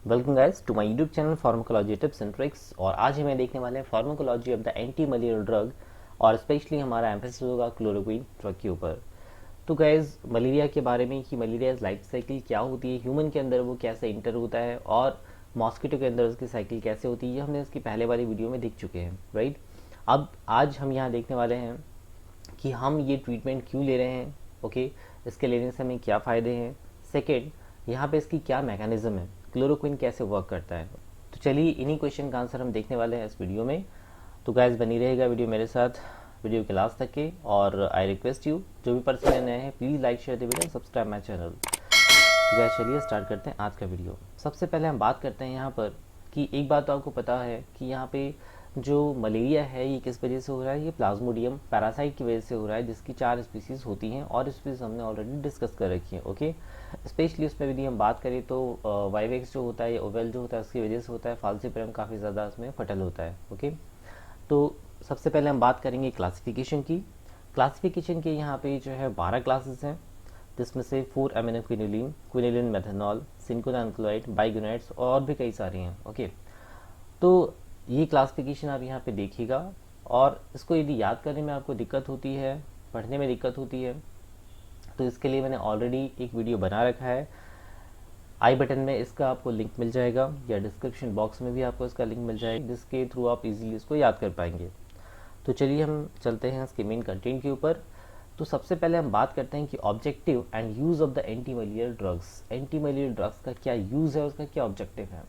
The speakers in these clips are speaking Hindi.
Welcome guys to my YouTube channel pharmacology tips and tricks. और आज हम देखने वाले हैं pharmacology of the anti malarial drug और स्पेशली हमारा एम्फेसिस होगा क्लोरोक्वीन ड्रग के ऊपर। तो गाइस मलेरिया के बारे में कि मलेरिया लाइफ साइकिल क्या होती है, ह्यूमन के अंदर वो कैसे इंटर होता है और मॉस्किटो के अंदर उसकी साइकिल कैसे होती है, ये हमने इसकी पहले वाली वीडियो में देख चुके हैं, राइट। अब आज हम यहाँ देखने वाले हैं कि हम ये ट्रीटमेंट क्यों ले रहे हैं, ओके, इसके लेने से हमें क्या फ़ायदे हैं। सेकेंड, यहाँ पे इसकी क्या मैकेनिज्म है, क्लोरोक्विन कैसे वर्क करता है। तो चलिए इन्हीं क्वेश्चन का आंसर हम देखने वाले हैं इस वीडियो में। तो गाइस बनी रहेगा वीडियो मेरे साथ वीडियो के लास्ट तक के। और आई रिक्वेस्ट यू, जो भी पर्सन नए हैं please like share the video, subscribe my channel. तो गाइस चलिए स्टार्ट करते हैं आज का वीडियो। सबसे पहले हम बात करते हैं यहाँ पर कि एक बात तो आपको पता है कि यहाँ पे जो मलेरिया है ये किस वजह से हो रहा है। ये प्लाज्मोडियम पैरासाइट की वजह से हो रहा है, जिसकी 4 स्पीसीज होती हैं और स्पीसीज हमने ऑलरेडी डिस्कस कर रखी है, ओके। स्पेशली उसमें यदि हम बात करें तो वाइवेक्स जो होता है या ओवेल जो होता है उसकी वजह से होता है। फाल्सीपरम काफ़ी ज़्यादा उसमें फटल होता है, ओके। तो सबसे पहले हम बात करेंगे क्लासिफिकेशन की। क्लासिफिकेशन के यहाँ पे जो है 12 क्लासेस हैं, जिसमें से 4 अमीनो क्विनिलीन, क्विनिलीन मेथनॉल, सिंकोनाइनक्लोराइड, बाइगोनाइड्स और भी कई सारी हैं, ओके। तो ये क्लासिफिकेशन आप यहाँ पे देखिएगा और इसको यदि याद करने में आपको दिक्कत होती है, पढ़ने में दिक्कत होती है, तो इसके लिए मैंने ऑलरेडी एक वीडियो बना रखा है। आई बटन में इसका आपको लिंक मिल जाएगा या डिस्क्रिप्शन बॉक्स में भी आपको इसका लिंक मिल जाएगा, जिसके थ्रू आप इजीली इसको याद कर पाएंगे। तो चलिए हम चलते हैं इसके मेन कंटेंट के ऊपर। तो सबसे पहले हम बात करते हैं कि objective and use of the anti malarial drugs. Anti malarial drugs का क्या यूज़ है, उसका क्या ऑब्जेक्टिव है।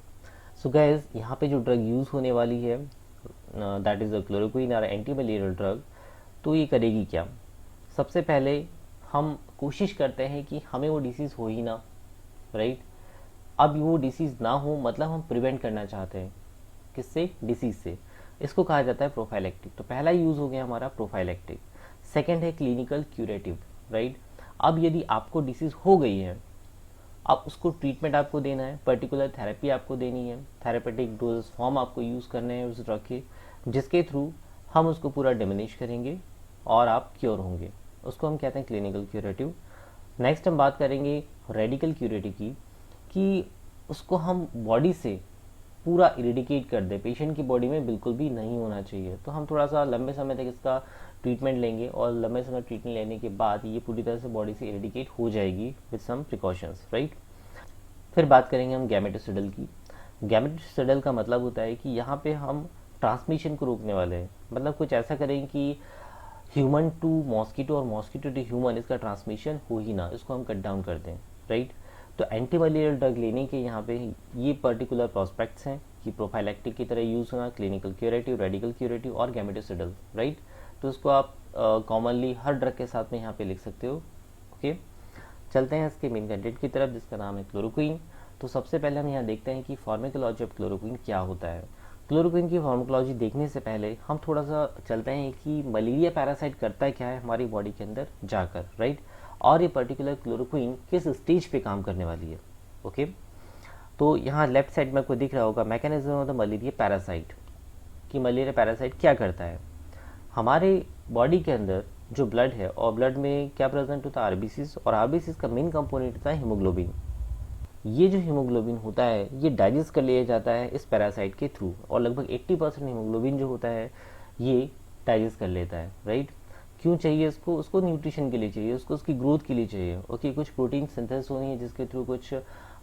सो गाइस यहाँ पे जो ड्रग यूज़ होने वाली है दैट इज़ द क्लोरोक्वीन और एंटी मलेरियल ड्रग। तो ये करेगी क्या। सबसे पहले हम कोशिश करते हैं कि हमें वो डिसीज़ हो ही ना, राइट। अब वो डिसीज़ ना हो मतलब हम प्रिवेंट करना चाहते हैं, किससे, डिसीज़ से। इसको कहा जाता है प्रोफाइलेक्टिक। तो पहला यूज़ हो गया हमारा प्रोफाइलेक्टिक। सेकेंड है क्लिनिकल क्यूरेटिव, राइट। अब यदि आपको डिसीज़ हो गई है, अब उसको ट्रीटमेंट आपको देना है, पर्टिकुलर थेरेपी आपको देनी है, थेरेपेटिक डोज फॉर्म आपको यूज़ करने हैं उस ड्रग के, जिसके थ्रू हम उसको पूरा डिमिनिश करेंगे और आप क्योर होंगे। उसको हम कहते हैं क्लिनिकल क्यूरेटिव। नेक्स्ट हम बात करेंगे रेडिकल क्यूरेटिव की, कि उसको हम बॉडी से पूरा इरेडिकेट कर दे, पेशेंट की बॉडी में बिल्कुल भी नहीं होना चाहिए। तो हम थोड़ा सा लंबे समय तक इसका ट्रीटमेंट लेंगे और लंबे समय ट्रीटमेंट लेने के बाद ये पूरी तरह से बॉडी से इरेडिकेट हो जाएगी विद सम प्रिकॉशंस, राइट। फिर बात करेंगे हम गैमेटोसिडल की। गैमेटोसिडल का मतलब होता है कि यहाँ पे हम ट्रांसमिशन को रोकने वाले हैं, मतलब कुछ ऐसा करें कि ह्यूमन टू मॉस्किटो और मॉस्किटो टू ह्यूमन इसका ट्रांसमिशन हो ही ना, इसको हम कट डाउन कर दें, राइट। तो एंटी मलेरियल ड्रग लेने के यहाँ पे ये पर्टिकुलर प्रोस्पेक्ट्स हैं कि प्रोफाइलैक्टिक की तरह यूज़ होना, क्लिनिकल क्यूरेटिव, रेडिकल क्यूरेटिव और गैमेटोसिडल, राइट। तो उसको आप कॉमनली हर ड्रग के साथ में यहाँ पे लिख सकते हो, ओके। चलते हैं इसके मेन कंटेंट की तरफ, जिसका नाम है क्लोरोक्वीन। तो सबसे पहले हम यहाँ देखते हैं कि फार्माकोलॉजी ऑफ क्लोरोक्वीन क्या होता है। क्लोरोक्वीन की फार्माकोलॉजी देखने से पहले हम थोड़ा सा चलते हैं कि मलेरिया पैरासाइट करता है क्या है हमारी बॉडी के अंदर जाकर, राइट। और ये पर्टिकुलर क्लोरोक्वीन किस स्टेज पे काम करने वाली है, ओके। तो यहाँ लेफ्ट साइड में आपको दिख रहा होगा mechanism of the malaria parasite, कि मलेरिया पैरासाइट क्या करता है। हमारे बॉडी के अंदर जो ब्लड है और ब्लड में क्या प्रेजेंट होता है, आरबीसीज, और आरबीसीज का मेन कंपोनेंट होता है हीमोग्लोबिन। ये जो हीमोग्लोबिन होता है ये डाइजेस्ट कर लिया जाता है इस पैरासाइट के थ्रू, और लगभग 80% हीमोग्लोबिन जो होता है ये डाइजेस्ट कर लेता है, राइट। क्यों चाहिए इसको, उसको न्यूट्रिशन के लिए चाहिए, उसको उसकी ग्रोथ के लिए चाहिए, ओके। कुछ प्रोटीन सिंथेसिस होनी है जिसके थ्रू कुछ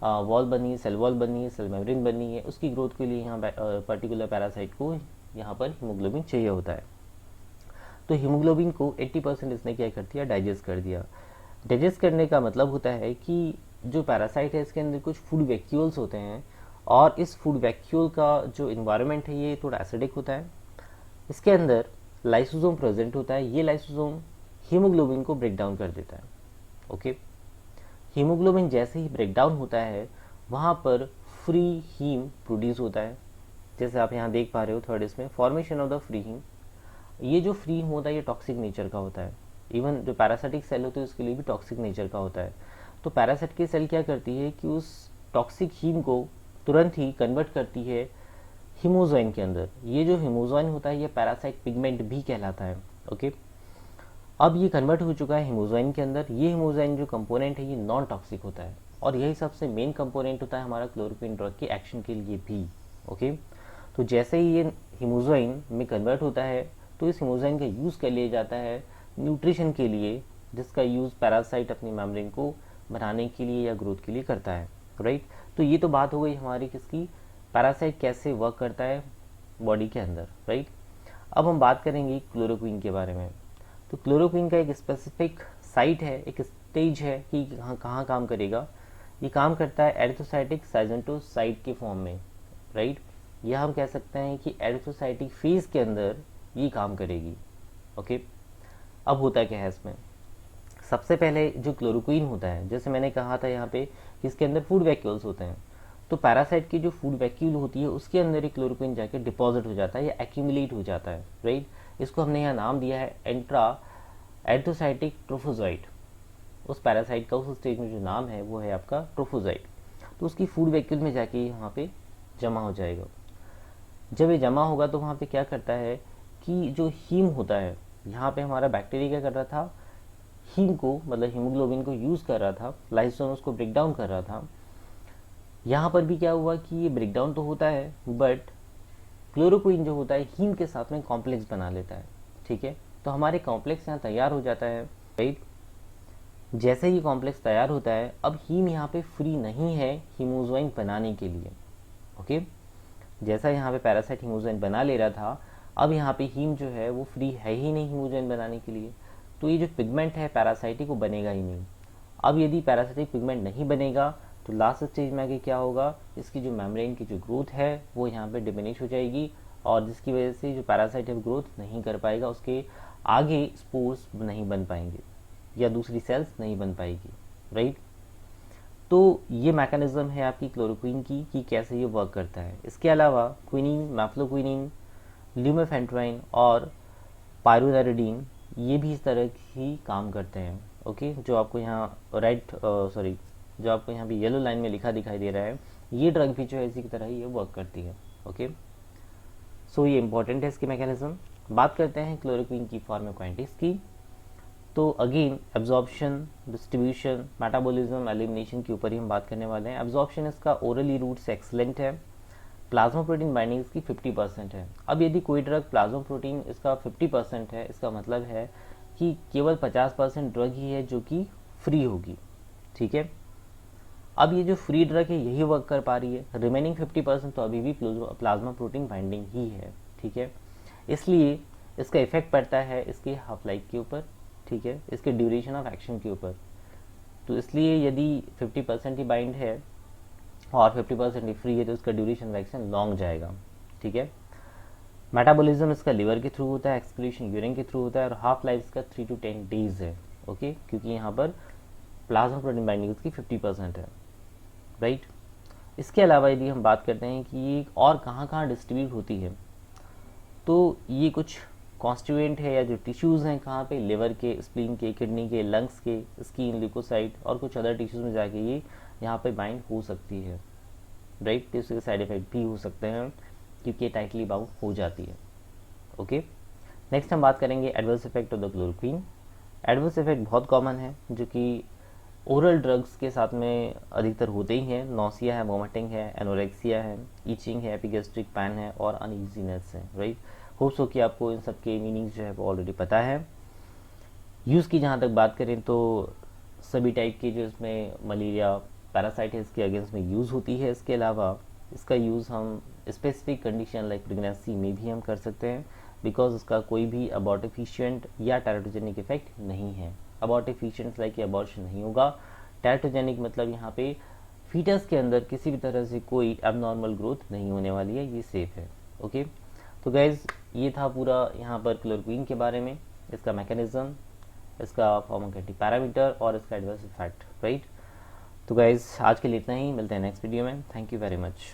वॉल बनी है, सेल वॉल बनी है, सेल मेम्ब्रेन बनी है, उसकी ग्रोथ के लिए यहाँ पर्टिकुलर पैरासाइट को यहाँ पर हीमोग्लोबिन चाहिए होता है। तो हीमोग्लोबिन को 80% इसने क्या कर दिया, डाइजेस्ट कर दिया। डाइजेस्ट करने का मतलब होता है कि जो पैरासाइट है इसके अंदर कुछ फूड वैक्यूल्स होते हैं, और इस फूड वैक्यूल का जो इन्वायरमेंट है ये थोड़ा एसिडिक होता है। इसके अंदर लाइसोसोम प्रेजेंट होता है, ये लाइसोसोम हीमोग्लोबिन को ब्रेक डाउन कर देता है, ओके। हीमोग्लोबिन जैसे ही ब्रेक डाउन होता है वहाँ पर फ्री हीम प्रोड्यूस होता है, जैसे आप यहाँ देख पा रहे हो थर्ड इसमें formation of the free heme. ये जो फ्री हीम होता है ये टॉक्सिक नेचर का होता है, इवन जो पैरासाइटिक सेल होते हैं उसके लिए भी टॉक्सिक नेचर का होता है। तो पैरासाइट की सेल क्या करती है कि उस टॉक्सिक हीम को तुरंत ही कन्वर्ट करती है हीमोजोइन के अंदर। ये जो हीमोजोइन होता है ये पैरासाइट पिगमेंट भी कहलाता है, ओके। अब ये कन्वर्ट हो चुका है हीमोजोइन के अंदर। ये हीमोजोइन जो कंपोनेंट है ये नॉन टॉक्सिक होता है, और यही सबसे मेन कंपोनेंट होता है हमारा क्लोरोक्वीन ड्रग के एक्शन के लिए भी। ओके, तो जैसे ही ये हीमोजोइन में कन्वर्ट होता है तो इस हीमोजोइन का यूज़ कर लिया जाता है न्यूट्रिशन के लिए, जिसका यूज़ पैरासाइट अपनी मेम्ब्रेन को बनाने के लिए या ग्रोथ के लिए करता है। राइट, तो ये तो बात हो गई हमारी किसकी, पैरासाइट कैसे वर्क करता है बॉडी के अंदर। राइट, अब हम बात करेंगे क्लोरोक्वीन के बारे में। तो क्लोरोक्वीन का एक स्पेसिफिक साइट है, एक स्टेज है कि कहाँ काम करेगा। ये काम करता है एरिथ्रोसाइटिक साइजेंटोसाइट के फॉर्म में। राइट, या हम कह सकते हैं कि एरिथ्रोसाइटिक फेज के अंदर ये काम करेगी। ओके, अब होता क्या है इसमें, सबसे पहले जो क्लोरोक्वीन होता है, जैसे मैंने कहा था यहाँ पे कि इसके अंदर फूड वैक्यूल्स होते हैं, तो पैरासाइट की जो फूड वैक्यूल होती है उसके अंदर एक क्लोरोक्वीन जाके डिपॉजिट हो जाता है या एक्यूमुलेट हो जाता है। राइट, इसको हमने यहाँ नाम दिया है एंट्रा एरिथ्रोसाइटिक ट्रोफोजोइट। उस पैरासाइट का उस स्टेज में जो नाम है वो है आपका ट्रोफोजोइट। तो उसकी फूड वैक्यूल में जाके यहाँ पे जमा हो जाएगा। जब ये जमा होगा तो वहाँ पे क्या करता है कि जो हीम होता है, यहाँ पे हमारा बैक्टीरिया क्या कर रहा था, हीम को मतलब हीमोग्लोबिन को यूज़ कर रहा था, लाइसोसोम उसको ब्रेक डाउन कर रहा था। यहाँ पर भी क्या हुआ कि ये ब्रेक डाउन तो होता है बट क्लोरोक्वीन जो होता है हीम के साथ में कॉम्प्लेक्स बना लेता है। ठीक है, तो हमारे कॉम्प्लेक्स यहाँ तैयार हो जाता है। राइट, जैसे ही कॉम्प्लेक्स तैयार होता है अब हीम यहाँ पे फ्री नहीं है हीमोजोइन बनाने के लिए। ओके, जैसा यहाँ पे पैरासाइट हीमोजोइन बना ले रहा था, अब यहाँ पे हीम जो है वो फ्री है ही नहीं हीमोजोइन बनाने के लिए, तो ये जो पिगमेंट है पैरासाइटिक वो बनेगा ही नहीं। अब यदि पैरासाइटिक पिगमेंट नहीं बनेगा तो लास्ट स्टेज में आगे क्या होगा, इसकी जो मेम्ब्रेन की जो ग्रोथ है वो यहाँ पे डिमिनिश हो जाएगी, और जिसकी वजह से जो पैरासाइट है ग्रोथ नहीं कर पाएगा, उसके आगे स्पोर्स नहीं बन पाएंगे या दूसरी सेल्स नहीं बन पाएगी। राइट, तो ये मैकेनिज्म है आपकी क्लोरोक्वीन की कि कैसे ये वर्क करता है। इसके अलावा क्विनीन, मैफ्लोक्विनीन, ल्यूमेफेंट्राइन और पायरोनाइडिन ये भी इस तरह ही काम करते हैं। ओके, जो आपको यहाँ जो आपको यहाँ भी येलो लाइन में लिखा दिखाई दे रहा है, ये ड्रग भी जो है इसी की तरह ही ये वर्क करती है। ओके, सो ये इंपॉर्टेंट है इसकी मैकेनिज्म। बात करते हैं क्लोरोक्वीन की फार्माकोकाइनेटिक्स की। तो again absorption, distribution, metabolism, elimination के ऊपर ही हम बात करने वाले हैं। एब्जॉर्प्शन इसका ओरली रूट से एक्सलेंट है। प्लाज्मा प्रोटीन बाइंडिंग इसकी 50% है। अब यदि कोई ड्रग प्लाज्मा प्रोटीन इसका 50% है, इसका मतलब है कि केवल 50% ड्रग ही है जो कि फ्री होगी। ठीक है, अब ये जो फ्री ड्रग है यही वर्क कर पा रही है, रिमेनिंग 50% तो अभी भी प्लाज्मा प्रोटीन बाइंडिंग ही है। ठीक है, इसलिए इसका इफेक्ट पड़ता है इसके हाफ लाइफ के ऊपर। ठीक है, इसके ड्यूरेशन ऑफ एक्शन के ऊपर। तो इसलिए यदि 50% ही बाइंड है और 50% ही फ्री है तो इसका ड्यूरेशन ऑफ एक्शन लॉन्ग जाएगा। ठीक है, मेटाबॉलिज्म इसका लिवर के थ्रू होता है, एक्सक्रीशन यूरिन के थ्रू होता है, और हाफ लाइफ इसका 3 to 10 डेज है। ओके, क्योंकि यहाँ पर प्लाज्मा प्रोटीन बाइंडिंग इसकी 50% है। राइट, इसके अलावा यदि हम बात करते हैं कि ये और कहाँ कहाँ डिस्ट्रीब्यूट होती है, तो ये कुछ कॉन्स्टिट्यूएंट है या जो टिश्यूज़ हैं कहाँ पे, लिवर के, स्प्लीन के, किडनी के, लंग्स के, स्किन, ल्यूकोसाइट और कुछ अदर टिश्यूज़ में जाके ये यहाँ पे बाइंड हो सकती है। राइट, तो इसके साइड इफेक्ट भी हो सकते हैं क्योंकि ये टाइटली बाउंड हो जाती है। ओके, नेक्स्ट हम बात करेंगे adverse effect of the chloroquine. Adverse effect बहुत कॉमन है जो कि ओरल ड्रग्स के साथ में अधिकतर होते ही हैं। नौसिया है, वोमिटिंग है, एनोरेक्सिया है, ईचिंग है, एपिगैस्ट्रिक पैन है और अनईजीनेस है। राइट, होप्स हो कि आपको इन सब के मीनिंग्स जो है वो ऑलरेडी पता है। यूज़ की जहाँ तक बात करें तो सभी टाइप के जो इसमें मलेरिया पैरासाइट है इसके अगेंस्ट में यूज़ होती है। इसके अलावा इसका यूज़ हम स्पेसिफिक कंडीशन लाइक प्रेगनेंसी में भी हम कर सकते हैं, बिकॉज इसका कोई भी अबॉर्टिफिशिएंट या टेराटोजेनिक इफेक्ट नहीं है। अबॉर्टिफिशिएंट लाइक अबॉर्शन नहीं होगा। टेराटोजेनिक मतलब यहाँ पे फीटस के अंदर किसी भी तरह से कोई एबनॉर्मल ग्रोथ नहीं होने वाली है, ये सेफ है। ओके, तो गाइज ये था पूरा यहाँ पर क्लोरोक्वीन के बारे में, इसका मैकेनिज्म, इसका फार्माकोकाइनेटिक पैरामीटर और इसका एडवर्स इफेक्ट। राइट, तो गाइज आज के लिए इतना ही, मिलते हैं नेक्स्ट वीडियो में। Thank you very much.